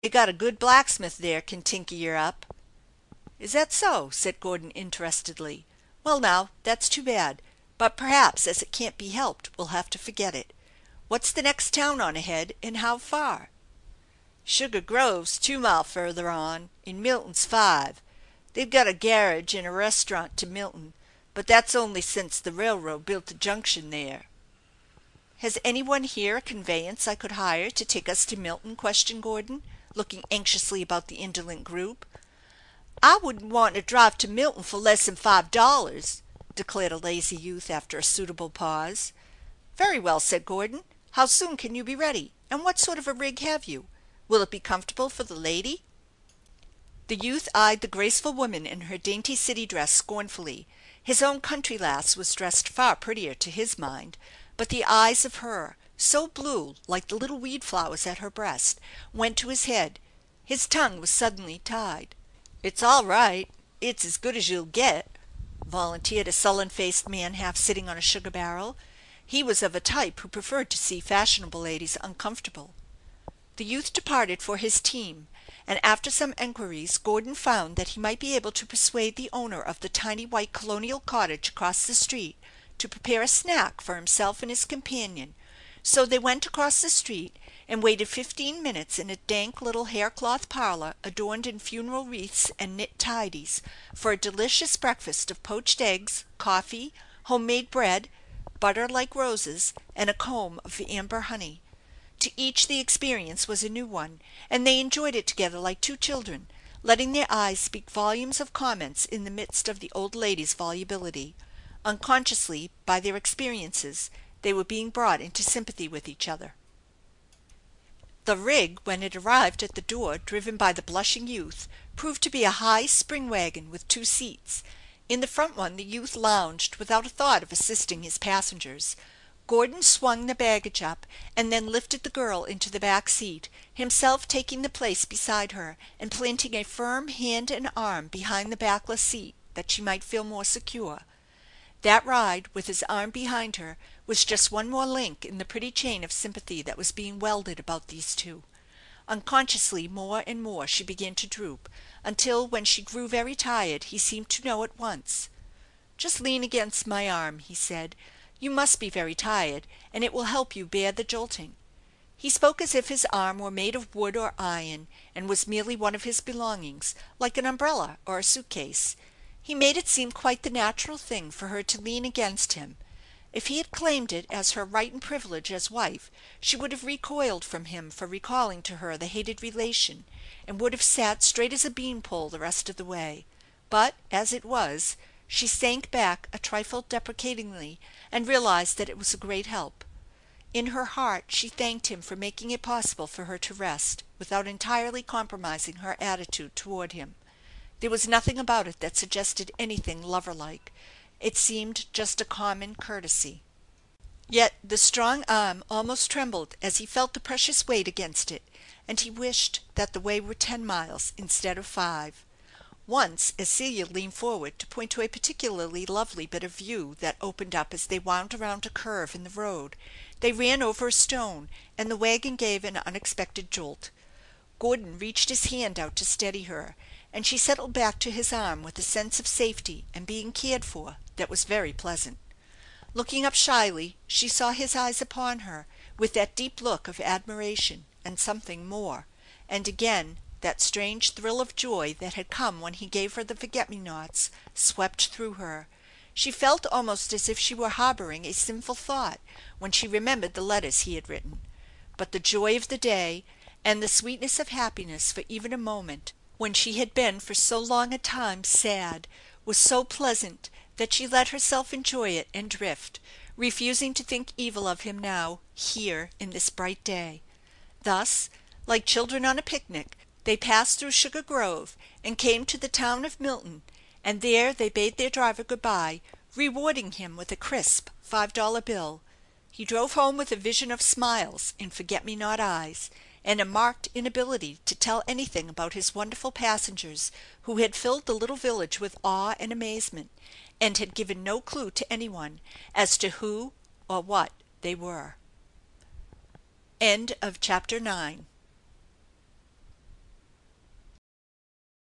They got a good blacksmith there can tinker yer up." "Is that so?" said Gordon interestedly. "Well, now, that's too bad, but perhaps as it can't be helped we'll have to forget it. What's the next town on ahead, and how far?" "Sugar Grove's 2 mile further on, and Milton's 5. They've got a garage and a restaurant to Milton, but that's only since the railroad built a junction there." "Has any one here a conveyance I could hire to take us to Milton?" questioned Gordon, looking anxiously about the indolent group. "I wouldn't want to drive to Milton for less than $5," declared a lazy youth after a suitable pause. "Very well," said Gordon. "How soon can you be ready, and what sort of a rig have you? Will it be comfortable for the lady?" The youth eyed the graceful woman in her dainty city dress scornfully. His own country lass was dressed far prettier to his mind, but the eyes of her, so blue like the little weed flowers at her breast, went to his head. His tongue was suddenly tied. "It's all right. It's as good as you'll get," volunteered a sullen faced man half sitting on a sugar barrel. He was of a type who preferred to see fashionable ladies uncomfortable. The youth departed for his team, and after some enquiries Gordon found that he might be able to persuade the owner of the tiny white colonial cottage across the street to prepare a snack for himself and his companion; so they went across the street and waited 15 minutes in a dank little haircloth parlor adorned in funeral wreaths and knit tidies, for a delicious breakfast of poached eggs, coffee, homemade bread, butter like roses, and a comb of amber honey. To each the experience was a new one, and they enjoyed it together like two children, letting their eyes speak volumes of comments in the midst of the old lady's volubility. Unconsciously, by their experiences, they were being brought into sympathy with each other. The rig, when it arrived at the door, driven by the blushing youth, proved to be a high spring wagon with 2 seats. In the front one the youth lounged without a thought of assisting his passengers. Gordon swung the baggage up, and then lifted the girl into the back seat, himself taking the place beside her and planting a firm hand and arm behind the backless seat that she might feel more secure. That ride, with his arm behind her, was just one more link in the pretty chain of sympathy that was being welded about these two. Unconsciously more and more she began to droop, until when she grew very tired he seemed to know at once. "Just lean against my arm," he said. "You must be very tired, and it will help you bear the jolting." He spoke as if his arm were made of wood or iron, and was merely one of his belongings, like an umbrella or a suitcase. He made it seem quite the natural thing for her to lean against him. If he had claimed it as her right and privilege as wife, she would have recoiled from him for recalling to her the hated relation, and would have sat straight as a beanpole the rest of the way. But, as it was, she sank back a trifle deprecatingly, and realized that it was a great help. In her heart she thanked him for making it possible for her to rest, without entirely compromising her attitude toward him. There was nothing about it that suggested anything lover-like. It seemed just a common courtesy. Yet the strong arm almost trembled as he felt the precious weight against it, and he wished that the way were 10 miles instead of 5. Once, as Celia leaned forward to point to a particularly lovely bit of view that opened up as they wound around a curve in the road, they ran over a stone, and the wagon gave an unexpected jolt. Gordon reached his hand out to steady her, and she settled back to his arm with a sense of safety and being cared for that was very pleasant. Looking up shyly, she saw his eyes upon her with that deep look of admiration and something more, and again that strange thrill of joy that had come when he gave her the forget-me-nots swept through her. She felt almost as if she were harboring a sinful thought when she remembered the letters he had written. But the joy of the day, and the sweetness of happiness for even a moment, when she had been for so long a time sad, was so pleasant that she let herself enjoy it and drift, refusing to think evil of him now, here, in this bright day. Thus, like children on a picnic, they passed through Sugar Grove and came to the town of Milton, and there they bade their driver good-bye, rewarding him with a crisp $5 bill. He drove home with a vision of smiles in forget-me-not eyes, and a marked inability to tell anything about his wonderful passengers who had filled the little village with awe and amazement, and had given no clue to anyone as to who or what they were. End of chapter 9.